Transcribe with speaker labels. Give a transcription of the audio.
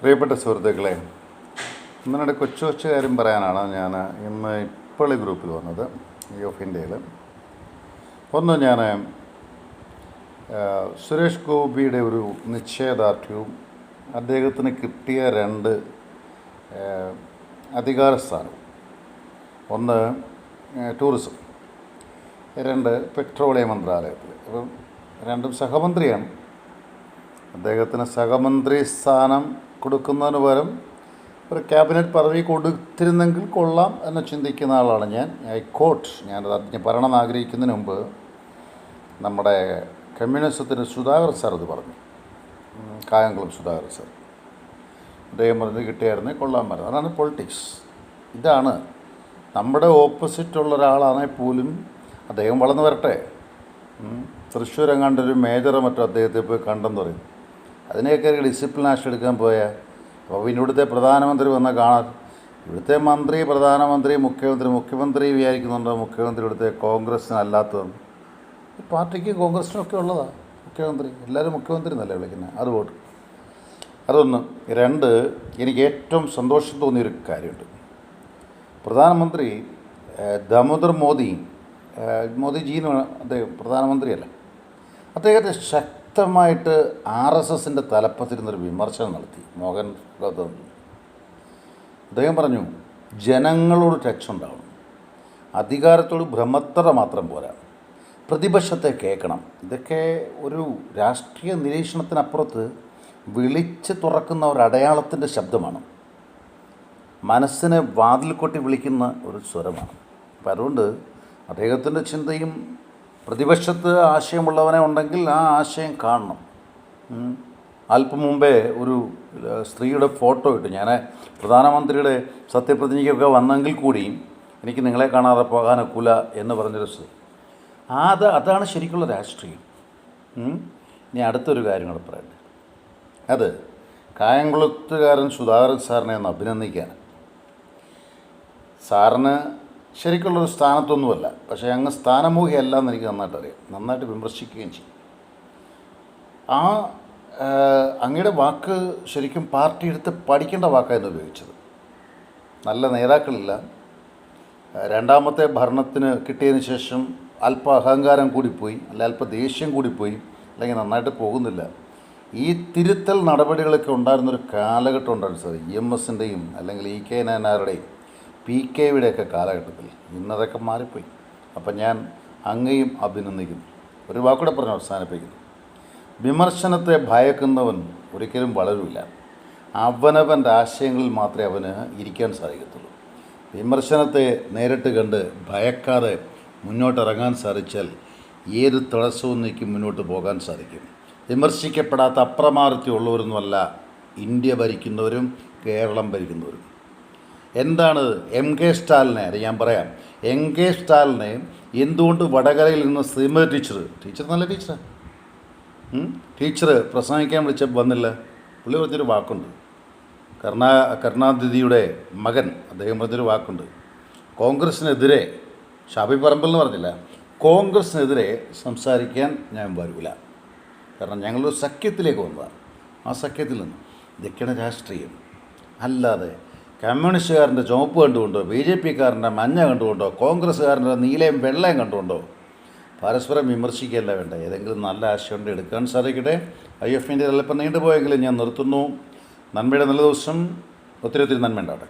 Speaker 1: പ്രിയപ്പെട്ട സുഹൃത്തുക്കളെ, ഇന്നിടെ കൊച്ചു കൊച്ചു കാര്യം പറയാനാണ് ഞാൻ ഇന്ന് ഇപ്പോൾ ഈ ഗ്രൂപ്പിൽ വന്നത്. ഓഫ് ഇന്ത്യയിൽ ഒന്ന്, ഞാൻ സുരേഷ് ഗോപിയുടെ ഒരു നിശ്ചയദാർഢ്യവും അദ്ദേഹത്തിന് കിട്ടിയ 2 അധികാര സ്ഥാനവും, ഒന്ന് ടൂറിസം, 2 പെട്രോളിയം മന്ത്രാലയത്തിൽ. അപ്പം രണ്ടും സഹമന്ത്രിയാണ്. അദ്ദേഹത്തിന് സഹമന്ത്രി സ്ഥാനം കൊടുക്കുന്നതിന് പകരം ഒരു ക്യാബിനറ്റ് പദവി കൊടുത്തിരുന്നെങ്കിൽ കൊള്ളാം എന്ന് ചിന്തിക്കുന്ന ആളാണ് ഞാൻ. ഞാനത് പറയണമെന്ന് ആഗ്രഹിക്കുന്നതിന് മുമ്പ് നമ്മുടെ കമ്മ്യൂണിസത്തിന് സുധാകർ സാർ ഇത് പറഞ്ഞു. കായംകുളം സുധാകർ സാർ അദ്ദേഹം പറഞ്ഞ് കിട്ടിയായിരുന്നേ കൊള്ളാൻ പറഞ്ഞു. അതാണ് പൊളിറ്റിക്സ്. ഇതാണ് നമ്മുടെ ഓപ്പോസിറ്റുള്ള ഒരാളാണെങ്കിൽ പോലും അദ്ദേഹം വളർന്നു വരട്ടെ. തൃശ്ശൂർ എങ്ങാണ്ടൊരു മേജറോ മറ്റോ അദ്ദേഹത്തെ പോയി കണ്ടെന്ന് പറയും. അതിനെയൊക്കെ ഡിസിപ്ലിൻ ആക്ഷൻ എടുക്കാൻ പോയാൽ അപ്പോൾ പിന്നെ ഇവിടുത്തെ പ്രധാനമന്ത്രി വന്നാൽ കാണാൻ, ഇവിടുത്തെ മന്ത്രി, പ്രധാനമന്ത്രി, മുഖ്യമന്ത്രി വിചാരിക്കുന്നുണ്ടോ മുഖ്യമന്ത്രി ഇവിടുത്തെ കോൺഗ്രസ്സിനല്ലാത്തതെന്ന്? ഈ പാർട്ടിക്കും കോൺഗ്രസ്സിനും ഒക്കെ ഉള്ളതാണ് മുഖ്യമന്ത്രി. എല്ലാവരും മുഖ്യമന്ത്രി എന്നല്ലേ വിളിക്കുന്നത്. അത് പോട്ട്. അതൊന്ന്. 2, എനിക്ക് ഏറ്റവും സന്തോഷം തോന്നിയൊരു കാര്യമുണ്ട്. പ്രധാനമന്ത്രി ദാമോദർ മോദിജീന്ന് അദ്ദേഹം പ്രധാനമന്ത്രിയല്ല, അദ്ദേഹത്തെ ശക്തമായിട്ട് RSSൻ്റെ തലപ്പത്തിരുന്നൊരു വിമർശനം നടത്തി മോഹൻ ഗൗതം. അദ്ദേഹം പറഞ്ഞു, ജനങ്ങളോട് ടച്ച് ഉണ്ടാവണം, അധികാരത്തോട് ഭ്രമത്തറ മാത്രം പോരാ, പ്രതിപക്ഷത്തെ കേൾക്കണം. ഇതൊക്കെ ഒരു രാഷ്ട്രീയ നിരീക്ഷണത്തിനപ്പുറത്ത് വിളിച്ച് തുറക്കുന്ന ഒരു അടയാളത്തിൻ്റെ ശബ്ദമാണ്. മനസ്സിനെ വാതിൽ കൊട്ടി വിളിക്കുന്ന ഒരു സ്വരമാണ്. അപ്പം അതുകൊണ്ട് അദ്ദേഹത്തിൻ്റെ ചിന്തയും, പ്രതിപക്ഷത്ത് ആശയമുള്ളവനെ ഉണ്ടെങ്കിൽ ആ ആശയം കാണണം. അല്പം മുമ്പേ ഒരു സ്ത്രീയുടെ ഫോട്ടോ ഇട്ടു. ഞാൻ പ്രധാനമന്ത്രിയുടെ സത്യപ്രതിജ്ഞയ്ക്കൊക്കെ വന്നെങ്കിൽ കൂടിയും എനിക്ക് നിങ്ങളെ കാണാതെ പോകാനൊക്കില്ല എന്ന് പറഞ്ഞൊരു സ്ത്രീ. അതാണ് ശരിക്കുള്ള രാഷ്ട്രീയം. ഇനി അടുത്തൊരു കാര്യം കൂടെ പറയട്ടെ. അത് കായംകുളത്തുകാരൻ സുധാകരൻ സാറിനെ ഒന്ന് അഭിനന്ദിക്കാൻ. സാറിന് ശരിക്കുള്ളൊരു സ്ഥാനത്തൊന്നുമല്ല, പക്ഷേ അങ്ങ് സ്ഥാനമോഹിയല്ല എന്ന് എനിക്ക് നന്നായിട്ട് അറിയാം. നന്നായിട്ട് വിമർശിക്കുകയും ചെയ്യും. അങ്ങയുടെ വാക്ക് ശരിക്കും പാർട്ടി എടുത്ത് പഠിക്കേണ്ട വാക്കായിരുന്നു ഉപയോഗിച്ചത്. നല്ല നേതാക്കളില്ല. രണ്ടാമത്തെ ഭരണത്തിന് കിട്ടിയതിന് ശേഷം അല്പ അഹങ്കാരം കൂടിപ്പോയി, അല്പം ദേഷ്യം കൂടിപ്പോയി, അല്ലെങ്കിൽ നന്നായിട്ട് പോകുന്നില്ല. ഈ തിരുത്തൽ നടപടികളൊക്കെ ഉണ്ടായിരുന്നൊരു കാലഘട്ടം ഉണ്ടായിരുന്നു സാർ. EMSൻ്റെയും അല്ലെങ്കിൽ EK നായനാരുടെയും PKയുടെയൊക്കെ കാലഘട്ടത്തിൽ. ഇന്നതൊക്കെ മാറിപ്പോയി. അപ്പം ഞാൻ അങ്ങയും അഭിനന്ദിക്കുന്നു. ഒരു വാക്കൂടെ പറഞ്ഞ് അവസാനിപ്പിക്കുന്നു. വിമർശനത്തെ ഭയക്കുന്നവൻ ഒരിക്കലും വളരില്ല. അവനവൻ്റെ ആശയങ്ങളിൽ മാത്രമേ അവന് ഇരിക്കാൻ സാധിക്കത്തുള്ളൂ. വിമർശനത്തെ നേരിട്ട് കണ്ട് ഭയക്കാതെ മുന്നോട്ടിറങ്ങാൻ സാധിച്ചാൽ ഏത് തടസ്സവും നീക്കി മുന്നോട്ട് പോകാൻ സാധിക്കും. വിമർശിക്കപ്പെടാത്ത അപ്രമാദിത്വമുള്ളവരൊന്നുമല്ല ഇന്ത്യ ഭരിക്കുന്നവരും കേരളം ഭരിക്കുന്നവരും. എന്താണ് MK സ്റ്റാലിനെ, അത് ഞാൻ പറയാം. MK സ്റ്റാലിനെ എന്തുകൊണ്ട് വടകരയിൽ നിന്ന് ശ്രീമതി ടീച്ചർ നല്ല ടീച്ചറാണ്. ടീച്ചർ പ്രസംഗിക്കാൻ വിളിച്ചപ്പോൾ വന്നില്ല? പുള്ളി പറഞ്ഞൊരു വാക്കുണ്ട്. കരുണാനിധിയുടെ മകൻ അദ്ദേഹം പറഞ്ഞൊരു വാക്കുണ്ട്. കോൺഗ്രസ്സിനെതിരെ, ഷാഫി പറമ്പിൽ എന്ന് പറഞ്ഞില്ല, കോൺഗ്രസ്സിനെതിരെ സംസാരിക്കാൻ ഞാൻ വരില്ല. കാരണം ഞങ്ങളൊരു സഖ്യത്തിലേക്ക് വന്നതാണ്. ആ സഖ്യത്തിൽ നിന്ന് ഇതൊക്കെയാണ് രാഷ്ട്രീയം. അല്ലാതെ കമ്മ്യൂണിസ്റ്റുകാരൻ്റെ ചുവപ്പ് കണ്ടുകൊണ്ടോ, BJPക്കാരൻ്റെ മഞ്ഞ കണ്ടുകൊണ്ടോ, കോൺഗ്രസ്സുകാരൻ്റെ നീലയും വെള്ളയും കണ്ടുകൊണ്ടോ പരസ്പരം വിമർശിക്കുകയല്ല വേണ്ട. ഏതെങ്കിലും നല്ല ആശയം കൊണ്ട് എടുക്കാൻ സാധിക്കട്ടെ. IF ഇന്ത്യ അല്പം നീണ്ടുപോയെങ്കിലും ഞാൻ നിർത്തുന്നു. നന്മയുടെ നല്ല ദിവസം. ഒത്തിരി നന്മ ഉണ്ടാവട്ടെ.